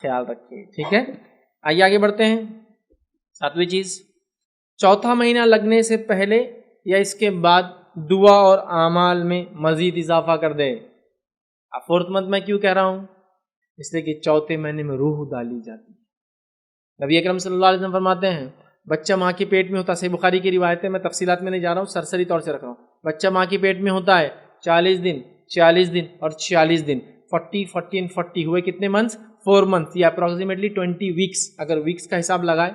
خیال رکھیے، ٹھیک ہے۔ آئیے آگے بڑھتے ہیں۔ 7ویں چیز، چوتھا مہینہ لگنے سے پہلے یا اس کے بعد دعا اور اعمال میں مزید اضافہ کر دے۔ اب 4th منتھ میں کیوں کہہ رہا ہوں؟ اس لیے کہ چوتھے مہینے میں روح ڈالی جاتی ہے۔ نبی اکرم صلی اللہ علیہ وسلم فرماتے ہیں بچہ ماں کے پیٹ میں ہوتا ہے، صحیح بخاری کی روایت ہے، میں تفصیلات میں نہیں جا رہا ہوں، سرسری طور سے رکھ رہا ہوں۔ بچہ ماں کے پیٹ میں ہوتا ہے 40 دن 40 دن اور 46 دن، 40 40 and 40 ہوئے کتنے منتھس؟ 4 منتھس، یا اپروکسیمیٹلی 20 ویکس۔ اگر ویکس کا حساب لگائے،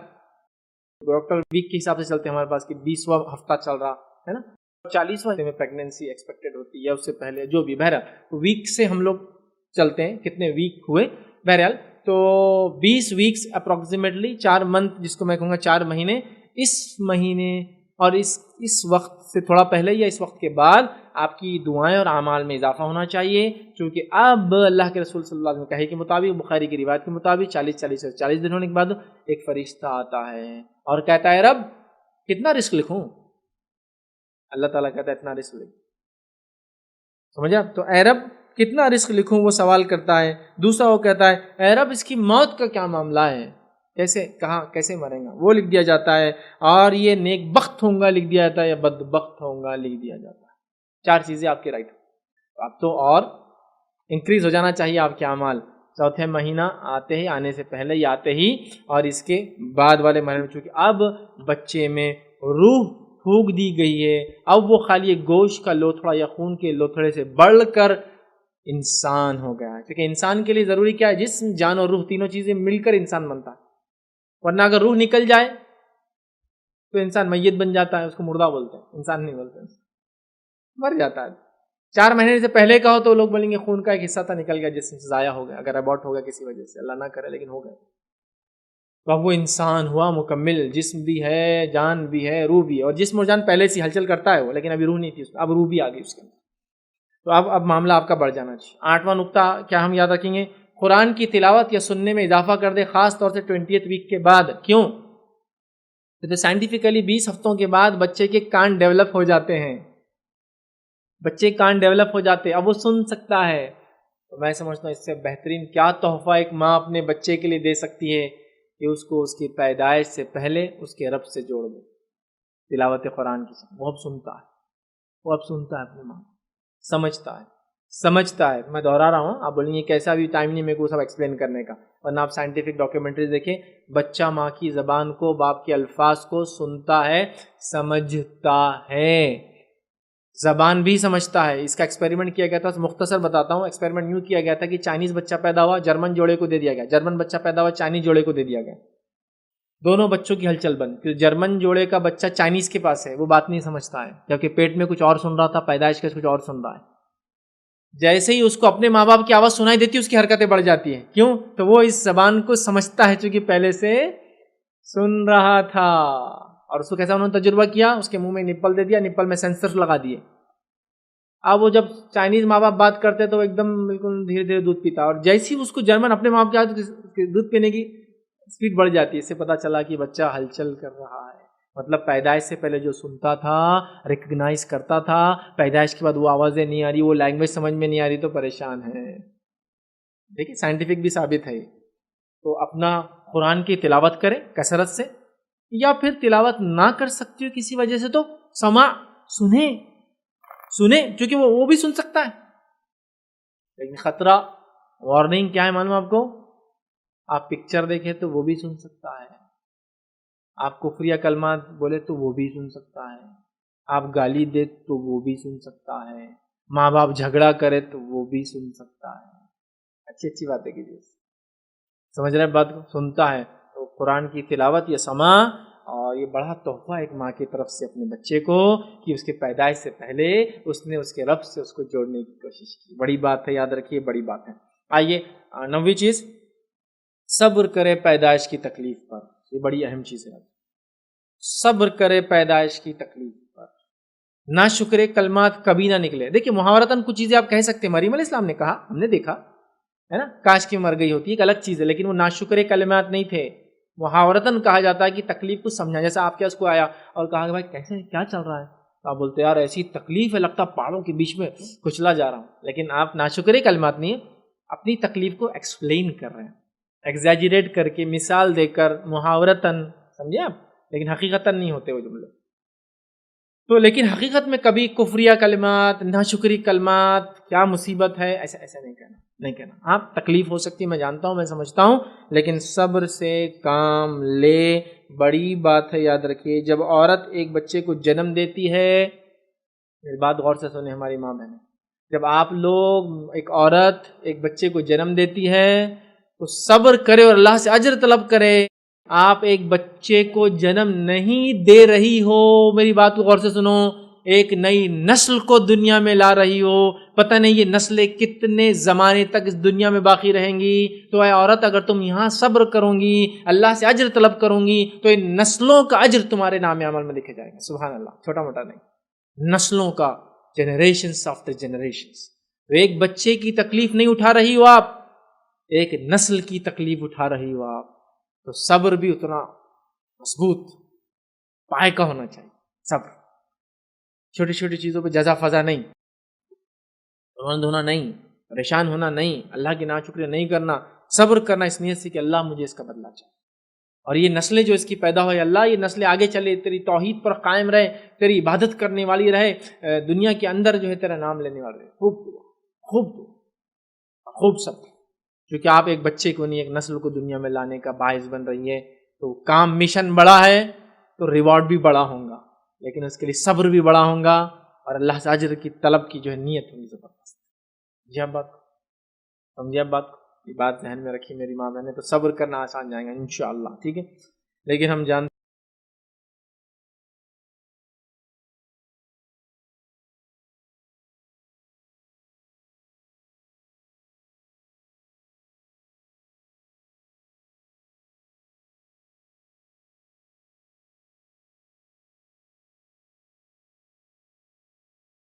ڈاکٹر ویک کے حساب سے چلتے ہیں ہمارے پاس کہ 20واں ہفتہ چل رہا ہے نا، 40واں میں پریگنینسی ایکسپیکٹڈ ہوتی ہے یا اس سے پہلے، جو بھی، بہرحال ویک سے ہم لوگ چلتے ہیں، کتنے ویک ہوئے، بہرحال تو 20 ویکس اپروکسیمیٹلی 4 منتھ، جس کو میں کہوں گا 4 مہینے۔ اس مہینے اور اس وقت سے تھوڑا پہلے یا اس وقت کے بعد آپ کی دعائیں اور اعمال میں اضافہ ہونا چاہیے، کیونکہ اب اللہ کے رسول صلی اللہ علیہ وسلم کہے کے مطابق، بخاری کی روایت کے مطابق 40 دن ہونے کے بعد ایک فرشتہ آتا ہے اور کہتا ہے رب کتنا رزق لکھوں؟ اللہ تعالیٰ کہتا ہے اتنا رزق لکھ، سمجھا؟ تو اے رب کتنا رزق لکھوں، وہ سوال کرتا ہے۔ دوسرا وہ کہتا ہے اے رب اس کی موت کا کیا معاملہ ہے، کیسے، کہاں، کیسے مریں گا، وہ لکھ دیا جاتا ہے۔ اور یہ نیک بخت ہوں گا لکھ دیا جاتا ہے یا بدبخت ہوں گا لکھ دیا جاتا ہے۔ 4 چیزیں آپ کے رائٹ۔ اب تو اور انکریز ہو جانا چاہیے آپ کے اعمال، چوتھے مہینہ آتے ہی، آنے سے پہلے یا آتے ہی، اور اس کے بعد والے مہینے میں، چونکہ اب بچے میں روح پھونک دی گئی ہے، اب وہ خالی گوشت کا لوتھڑا یا خون کے لوتھڑے سے بڑھ کر انسان ہو گیا ہے۔ کیونکہ انسان کے لیے ضروری کیا ہے؟ جسم، جان اور روح، تینوں چیزیں مل کر انسان بنتا ہے، ورنہ اگر روح نکل جائے تو انسان میت بن جاتا ہے، اس کو مردہ بولتے ہیں، انسان نہیں بولتے، مر جاتا ہے۔ 4 مہینے سے پہلے کا ہو تو لوگ بولیں گے خون کا ایک حصہ تھا نکل گیا، جسم سے ضائع ہو گیا، اگر ابورٹ ہو گیا کسی وجہ سے، اللہ نہ کرے لیکن ہو گیا، تو اب وہ انسان ہوا مکمل، جسم بھی ہے، جان بھی ہے، روح بھی ہے، اور جسم اور جان پہلے سے ہلچل کرتا ہے وہ، لیکن ابھی روح نہیں تھی اس میں، اب روح بھی آ گئی اس کے اندر، تو اب معاملہ آپ کا بڑھ جانا چاہیے۔ 8واں نقطہ کیا ہم یاد رکھیں گے؟ قرآن کی تلاوت یا سننے میں اضافہ کر دے، خاص طور سے 20 ویک کے بعد۔ کیوں؟ تو سائنٹیفکلی 20 ہفتوں کے بعد بچے کے کان ڈیولپ ہو جاتے ہیں، بچے کان ڈیولپ ہو جاتے ہیں، اب وہ سن سکتا ہے۔ تو میں سمجھتا ہوں اس سے بہترین کیا تحفہ ایک ماں اپنے بچے کے لیے دے سکتی ہے کہ اس کو اس کی پیدائش سے پہلے اس کے رب سے جوڑ دے، تلاوت قرآن کی۔ وہ اب سنتا ہے، وہ اب سنتا ہے، اپنی ماں سمجھتا ہے۔ میں دہرا رہا ہوں، آپ بولیں گے کیسا، بھی ٹائم نہیں میرے کو سب ایکسپلین کرنے کا، ورنہ آپ سائنٹیفک ڈاکیومنٹریز دیکھیں، بچہ ماں کی زبان کو، باپ کے الفاظ کو سنتا ہے، سمجھتا ہے، زبان بھی سمجھتا ہے۔ اس کا ایکسپیریمنٹ کیا گیا تھا، مختصر بتاتا ہوں۔ ایکسپیریمنٹ یوں کیا گیا تھا کہ چائنیز بچہ پیدا ہوا، جرمن جوڑے کو دے دیا گیا، جرمن بچہ پیدا ہوا، چائنیز جوڑے کو دے دیا گیا، دونوں بچوں کی ہلچل بند، کیونکہ جرمن جوڑے کا بچہ چائنیز کے پاس ہے، وہ بات نہیں سمجھتا ہے، جبکہ پیٹ میں کچھ اور سن رہا تھا، پیدائش کے کچھ اور سن رہا ہے۔ جیسے ہی اس کو اپنے ماں باپ کی آواز سنائی دیتی ہے، اس کی حرکتیں بڑھ جاتی ہیں۔ کیوں؟ تو وہ اس زبان کو سمجھتا ہے، چونکہ پہلے سے سن رہا تھا۔ اور اس کو کیسا انہوں نے تجربہ کیا؟ اس کے منہ میں نپل دے دیا، نپل میں سینسر لگا دیے۔ اب وہ جب چائنیز ماں باپ بات کرتے تو ایک دم بالکل دھیرے دھیرے دودھ پیتا، اور جیسے ہی اس کو جرمن اپنے ماں باپ کے ہاتھ دودھ پینے کی اسپیڈ بڑھ جاتی ہے۔ اس سے پتہ چلا کہ بچہ ہلچل کر رہا ہے، مطلب پیدائش سے پہلے جو سنتا تھا، ریکگنائز کرتا تھا، پیدائش کے بعد وہ آوازیں نہیں آ رہی، وہ لینگویج سمجھ میں نہیں آ رہی، تو پریشان ہے۔ دیکھیں سائنٹیفک بھی ثابت ہے۔ تو اپنا قرآن کی تلاوت کریں کثرت سے، یا پھر تلاوت نہ کر سکتی ہو کسی وجہ سے تو سماع سنیں، کیونکہ وہ بھی سن سکتا ہے، لیکن خطرہ، وارننگ کیا ہے معلوم آپ کو؟ آپ پکچر دیکھیں تو وہ بھی سن سکتا ہے، آپ کفریہ کلمات بولے تو وہ بھی سن سکتا ہے، آپ گالی دے تو وہ بھی سن سکتا ہے، ماں باپ جھگڑا کرے تو وہ بھی سن سکتا ہے۔ اچھی باتیں کیجیے، سمجھ رہے بات کو؟ سنتا ہے۔ تو قرآن کی تلاوت یا سماع، اور یہ بڑا تحفہ ایک ماں کی طرف سے اپنے بچے کو، کہ اس کے پیدائش سے پہلے اس نے اس کے رب سے اس کو جوڑنے کی کوشش کی۔ بڑی بات ہے، یاد رکھیے، بڑی بات ہے۔ آئیے 9ویں چیز، صبر کرے پیدائش کی تکلیف پر۔ یہ بڑی اہم چیز ہے، صبر کرے پیدائش کی تکلیف پر، ناشکرے کلمات کبھی نہ نکلے۔ دیکھیے محاورتاً کچھ چیزیں آپ کہہ سکتے ہیں، مریم علیہ السلام نے کہا، ہم نے دیکھا ہے نا، کاش کی مر گئی ہوتی، ایک الگ چیز ہے، لیکن وہ ناشکرے کلمات نہیں تھے۔ محاورتاً کہا جاتا ہے کہ تکلیف کو سمجھا، جیسا آپ کے اس کو آیا اور کہا کہ بھائی کیسے، کیا چل رہا ہے، تو آپ بولتے یار ایسی تکلیف ہے، لگتا پہاڑوں کے بیچ میں کچلا جا رہا ہوں، لیکن آپ ناشکرے کلمات نہیں، اپنی تکلیف کو ایکسپلین کر رہے ہیں۔ ایگزیجریٹ کر کے مثال دے کر محاورتاً، سمجھے آپ، لیکن حقیقتاً نہیں ہوتے وہ جملے. تو لیکن حقیقت میں کبھی کفریہ کلمات، ناشکری کلمات، کیا مصیبت ہے، ایسا ایسا نہیں کہنا. ہاں تکلیف ہو سکتی ہے، میں جانتا ہوں، میں سمجھتا ہوں، لیکن صبر سے کام لے. بڑی بات ہے، یاد رکھیے، جب عورت ایک بچے کو جنم دیتی ہے، میری بات غور سے سنیں ہماری ماں بہنیں، جب آپ لوگ، ایک عورت ایک بچے کو جنم دیتی ہے تو صبر کرے اور اللہ سے اجر طلب کرے. آپ ایک بچے کو جنم نہیں دے رہی ہو، میری بات کو غور سے سنو، ایک نئی نسل کو دنیا میں لا رہی ہو. پتہ نہیں یہ نسلیں کتنے زمانے تک اس دنیا میں باقی رہیں گی. تو اے عورت، اگر تم یہاں صبر کرو گی، اللہ سے اجر طلب کرو گی، تو ان نسلوں کا اجر تمہارے نام عمل میں لکھا جائے گا. سبحان اللہ، چھوٹا موٹا نہیں، نسلوں کا، جنریشنز آفٹر جنریشنز. ایک بچے کی تکلیف نہیں اٹھا رہی ہو آپ، ایک نسل کی تکلیف اٹھا رہی ہو آپ. تو صبر بھی اتنا مضبوط پائے کا ہونا چاہیے. صبر، چھوٹی چھوٹی چیزوں پہ جزا فضا نہیں، رونا دھونا نہیں، پریشان ہونا نہیں، اللہ کی ناشکری نہیں کرنا، صبر کرنا اس نیت سے کہ اللہ مجھے اس کا بدلہ چاہیے. اور یہ نسلیں جو اس کی پیدا ہوئے، اللہ یہ نسلیں آگے چلے، تیری توحید پر قائم رہے، تیری عبادت کرنے والی رہے، دنیا کے اندر جو ہے تیرا نام لینے والی رہے. خوب دعا، خوب دعا، خوب صبر. کیونکہ آپ ایک بچے کو نہیں، ایک نسل کو دنیا میں لانے کا باعث بن رہی ہے. تو کام مشن بڑا ہے تو ریوارڈ بھی بڑا ہوگا، لیکن اس کے لیے صبر بھی بڑا ہوگا، اور اللہ سے اجر کی طلب کی جو ہے نیت ہوگی زبردست. جی آپ بات سمجھے، آپ بات یہ بات ذہن میں رکھی میری ماں بہن نے. تو صبر کرنا آسان جائے گا انشاءاللہ، ٹھیک ہے. لیکن ہم جانتے